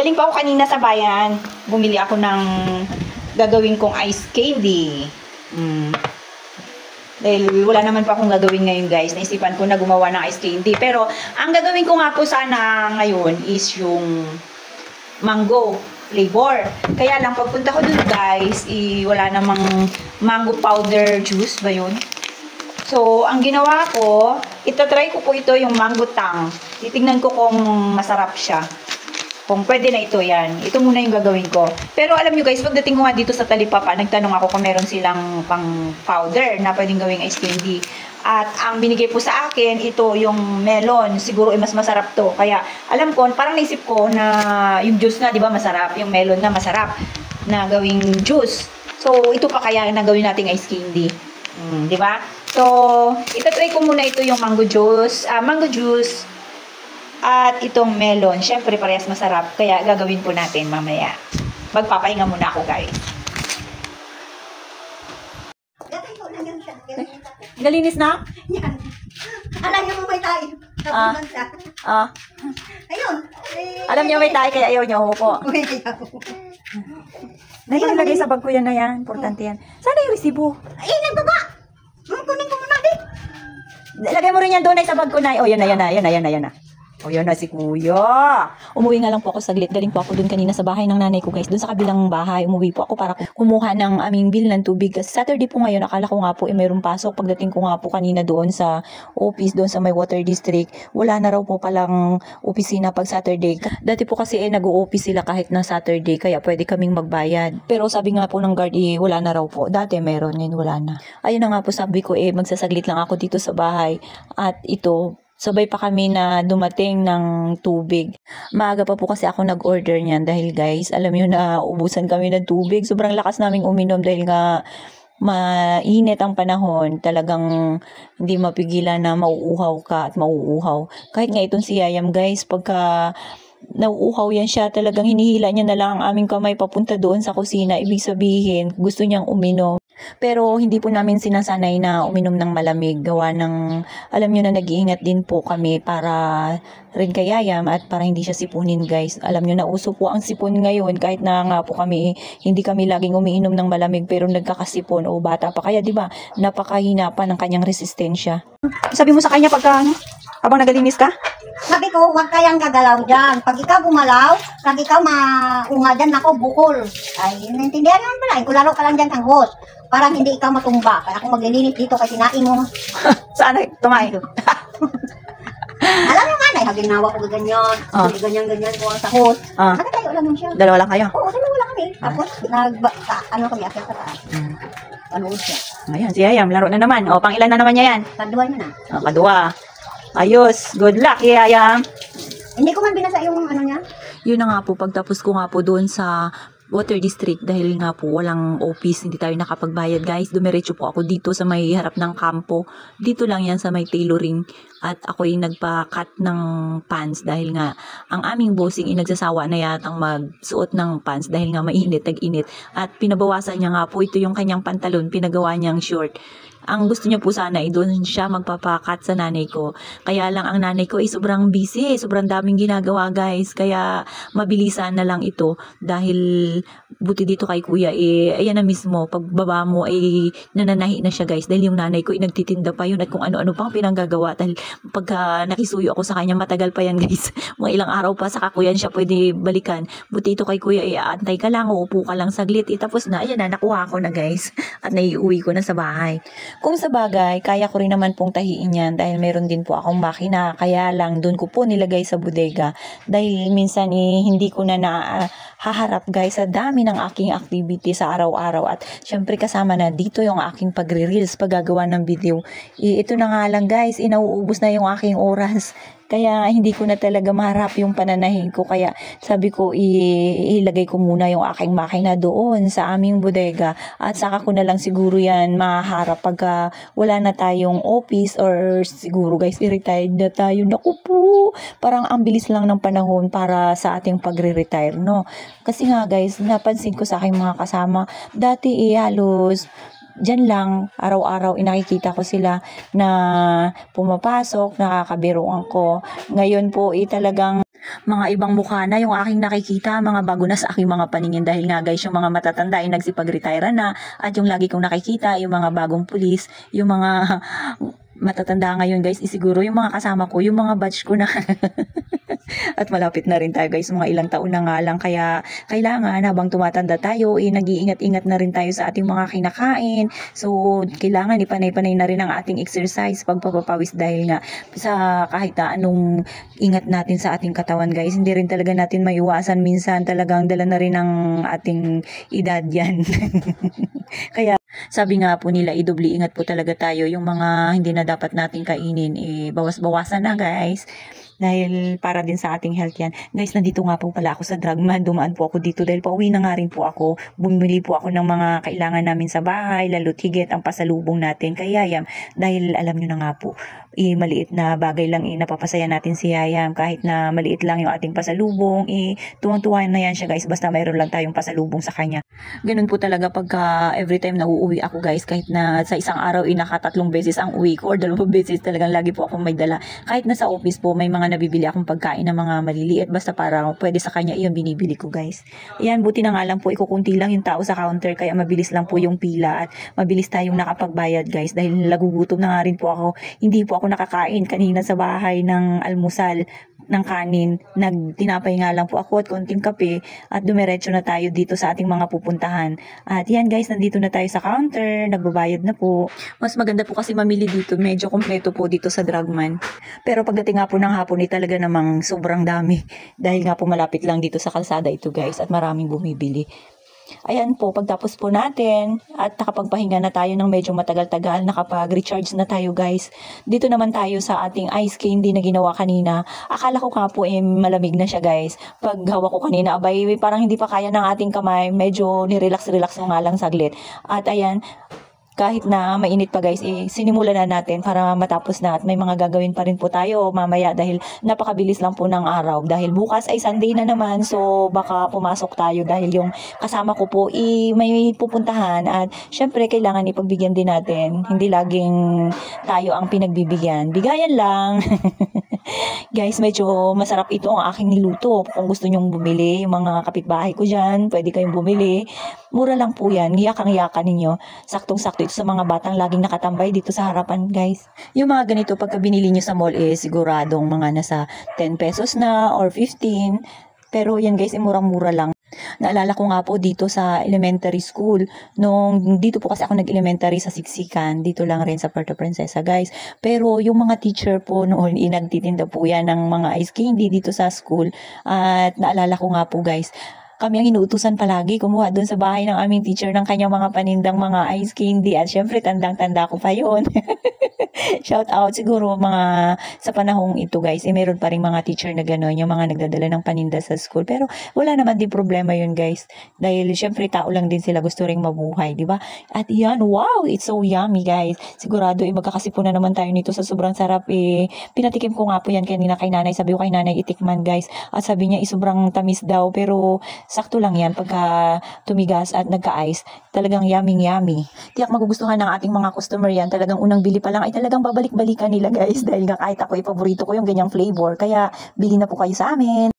galing pa ako kanina sa bayan. Bumili ako ng gagawin kong ice candy. Dahil wala naman pa akong gagawin ngayon guys. Naisipan ko na gumawa ng ice candy. Pero ang gagawin ko nga po sana ngayon is yung mango flavor. Kaya lang pagpunta ko dun guys, wala namang mango powder juice ba yun? So, ang ginawa ko, itatry ko po ito yung mango tang. Titignan ko kung masarap siya. Kung pwede na ito yan. Ito muna yung gagawin ko. Pero alam nyo guys, pagdating ko nga dito sa Talipapa, nagtanong ako kung meron silang pang powder na pwedeng gawing ice candy. At ang binigay po sa akin, ito yung melon. Siguro mas masarap to. Kaya alam ko, parang naisip ko na yung juice nga, di ba masarap? Yung melon na masarap na gawing juice. So, ito pa kaya na gawin nating ice candy. Di ba? So, itatry ko muna ito yung mango juice. At itong melon. Siyempre, parehas masarap. Kaya gagawin po natin mamaya. Magpapahinga muna ako, guys. Galinis na? Yan. Alam niyo mo may tayo. Ayun. Alam niyo may tayo, kaya ayaw niyo po. Nailagay sa bag ko yan na yan. Importante yan. Sana yung resibo? Ay, nagbaba. Kunin ko muna din. Lagay mo rin yan doon ay sa bag ko na. Oh, yan na. O, yan na si Kuya. Umuwi nga lang po ako saglit. Galing po ako dun kanina sa bahay ng nanay ko, guys. Dun sa kabilang bahay, umuwi po ako para kumuha ng aming bill ng tubig. Kasi Saturday po ngayon, akala ko nga po mayroong pasok. Pagdating ko nga po kanina doon sa office, doon sa may water district, wala na raw po palang opisina pag Saturday. Dati po kasi nag-o-office sila kahit na Saturday, kaya pwede kaming magbayad. Pero sabi nga po ng guard, wala na raw po. Dati meron, ngayon wala na. Ayun na nga po, sabi ko, magsasaglit lang ako dito sa bahay. At ito, sabay pa kami na dumating ng tubig. Maaga pa po kasi ako nag-order niyan dahil guys, alam niyo na ubusan kami ng tubig. Sobrang lakas naming uminom dahil nga mainit ang panahon. Talagang hindi mapigilan na mauuhaw ka at mauuhaw. Kahit nga itong si Yayam guys, pagka nauuhaw yan siya, talagang hinihila niya na lang ang aming kamay papunta doon sa kusina. Ibig sabihin, gusto niyang uminom. Pero hindi po namin sinasanay na uminom ng malamig. Gawa ng, alam nyo na nag-iingat din po kami para rin kay Yayam at para hindi siya sipunin guys. Alam nyo na uso po ang sipon ngayon kahit na nga po kami, hindi kami laging umiinom ng malamig pero nagkakasipon o bata pa. Kaya diba, napakahina pa ng kanyang resistensya. Sabi mo sa kanya pagka habang nagalinis ka? Sabi ko, huwag kayang gagalaw dyan. Pag ikaw gumalaw, pag ikaw maunga dyan, ako bukol. Ay, naintindihan naman pala. Kularo ka lang dyan ang host. Parang hindi ikaw matumba. Kaya ako maglilinis dito kasi sinain mo. Saan ay tumay? Alam mo man, ay ginawa ko ganyan. Ganyan ko ang sa host. Tayo lang yun siya. Dalawa lang kayo? Oo, dalawa lang kami. Tapos, ano kami, akyat sa taas. Panood siya. Ayan, si Yayam, laro na naman. O, pang ilan na naman niya yan? Kaduwa niya na. O, kadua. Ayos. Good luck, Yayam. Hindi ko man binasa yung ano niya. Yun na nga po, pagtapos ko nga po doon sa water district, dahil nga po walang office, hindi tayo nakapagbayad guys, dumiretso po ako dito sa may harap ng kampo. Dito lang yan sa may tailoring. At ako'y nagpa-cut ng pants dahil nga ang aming bossing nagsasawa na yatang magsuot ng pants dahil nga mainit, tag-init. At pinabawasan niya nga po ito yung kanyang pantalon, pinagawa niyang short. Ang gusto niya po sana ay doon siya magpapakat sa nanay ko. Kaya lang ang nanay ko ay sobrang busy, sobrang daming ginagawa guys. Kaya mabilisan na lang ito dahil buti dito kay kuya ayan na mismo, pagbaba mo ay nananahi na siya guys. Dahil yung nanay ko ay nagtitinda pa yun at kung ano-ano pang pinanggagawa. Dahil pagka nakisuyo ako sa kanya, matagal pa yan guys. Mga ilang araw pa saka ko yan siya pwede balikan. Buti ito kay kuya antay ka lang, uupo ka lang saglit. Tapos na, ayan na, nakuha ko na guys. At naiuwi ko na sa bahay. Kung sa bagay, kaya ko rin naman pong tahiin yan dahil meron din po akong makina. Kaya lang, doon ko po nilagay sa bodega. Dahil minsan hindi ko na haharap guys sa dami ng aking activity sa araw-araw. At syempre kasama na dito yung aking pagre-reels, paggagawa ng video. Ito na nga lang guys, inauubos na yung aking oras. Kaya hindi ko na talaga maharap yung pananahin ko. Kaya sabi ko, ilagay ko muna yung aking makina doon sa aming bodega. At saka ko na lang siguro yan maharap pagka wala na tayong office or siguro guys, i-retired na tayo. Naku po, parang ang bilis lang ng panahon para sa ating pagre-retire, no? Kasi nga guys, napansin ko sa aking mga kasama, dati halos dyan lang, araw-araw nakikita ko sila na pumapasok, nakakabiruan ko. Ngayon po talagang Mga ibang mukha na yung aking nakikita, mga bago na sa aking mga paningin dahil nga guys, yung mga matatanda ay nagsipag-retire na at yung lagi kong nakikita, yung mga bagong pulis, yung mga matatanda ngayon guys, siguro yung mga kasama ko, yung mga batch ko na at malapit na rin tayo guys, mga ilang taon na nga lang, kaya kailangan habang tumatanda tayo, nag-iingat-ingat na rin tayo sa ating mga kinakain. So kailangan ipanay-panay na rin ang ating exercise, pagpapawis dahil nga sa kahit anong ingat natin sa ating katawan guys, hindi rin talaga natin maiwasan, minsan talagang dala na rin ang ating edad yan. Kaya sabi nga po nila, idubli ingat po talaga tayo, yung mga hindi na dapat nating kainin, bawas-bawasan na guys. Dahil para din sa ating health yan. Guys, nandito nga po pala ako sa Dragman. Dumaan po ako dito dahil pauwi na nga rin po ako. Bumili po ako ng mga kailangan namin sa bahay, lalo't higit ang pasalubong natin kay Yayam. Dahil alam nyo na nga po, maliit na bagay lang napapasaya natin si Yayam. Kahit na maliit lang yung ating pasalubong, tuwang-tuwa na yan siya guys. Basta mayroon lang tayong pasalubong sa kanya. Ganun po talaga pagka every time na uuwi ako guys. Kahit na sa isang araw nakatatlong beses ang uwi ko or 2 beses, talagang lagi po akong may dala. Kahit na sa office po, may mga nabibili akong pagkain ng mga maliliit basta para pwede sa kanya, iyon binibili ko guys. Ayan, buti na nga lang po, ikukunti lang yung tao sa counter kaya mabilis lang po yung pila at mabilis tayong nakapagbayad guys dahil nagugutom na nga rin po ako. Hindi po ako nakakain kanina sa bahay ng almusal ng kanin, nagtinapay nga lang po ako at konting kape at dumiretso na tayo dito sa ating mga pupuntahan. At yan guys, nandito na tayo sa counter, nagbabayad na po. Mas maganda po kasi mamili dito, medyo kompleto po dito sa Dragman. Pero pagdating nga po ng hapon talaga namang sobrang dami dahil nga po malapit lang dito sa kalsada ito guys at maraming bumibili. Ayan po, pagtapos po natin at nakapagpahinga na tayo ng medyo matagal-tagal, nakapag-recharge na tayo guys. Dito naman tayo sa ating ice candy na ginawa kanina. Akala ko nga po malamig na siya guys. Pag hawak ko kanina, abay parang hindi pa kaya ng ating kamay, medyo nirelax-relax nga lang saglit. At ayan, kahit na mainit pa guys, sinimulan na natin para matapos na at may mga gagawin pa rin po tayo mamaya dahil napakabilis lang po ng araw. Dahil bukas ay Sunday na naman, so baka pumasok tayo dahil yung kasama ko po may pupuntahan at syempre kailangan ipagbigyan din natin. Hindi laging tayo ang pinagbibigyan. Bigayan lang. Guys, medyo masarap ito ang aking niluto. Kung gusto nyong bumili, yung mga kapitbahay ko dyan, pwede kayong bumili. Mura lang po yan. Giyakang-yakan ninyo. Saktong-sakto ito sa mga batang laging nakatambay dito sa harapan, guys. Yung mga ganito, pagka binili nyo sa mall, siguradong mga nasa 10 pesos na or 15. Pero yan guys, murang-mura lang. Naalala ko nga po dito sa elementary school, dito po kasi ako nag-elementary sa Siksikan, dito lang rin sa Puerto Princesa guys. Pero yung mga teacher po noon, nagtitinda po yan ng mga ice candy dito sa school. At naalala ko nga po guys, kami ang inuutusan palagi kumuha doon sa bahay ng aming teacher ng kanyang mga panindang mga ice candy. At syempre, tandang-tanda ko pa yun. Shout out siguro mga sa panahong ito guys, meron pa rin mga teacher na gano'n, yung mga nagdadala ng paninda sa school. Pero wala naman din problema yun guys. Dahil syempre, tao lang din sila, gusto ring mabuhay, di ba? At yan, wow, it's so yummy guys. Sigurado, magkakasipon na naman tayo nito sa sobrang sarap. Pinatikim ko nga po yan kanina kay nanay. Sabi ko kay nanay, itikman guys. At sabi niya, sobrang tamis daw. Pero sakto lang yan pagka tumigas at nagka-ice. Talagang yummy. Tiyak magugustuhan ng ating mga customer yan. Talagang unang bili pa lang ay talagang babalik-balikan nila guys. Dahil nga kahit ako paborito ko yung ganyang flavor. Kaya bili na po kayo sa amin.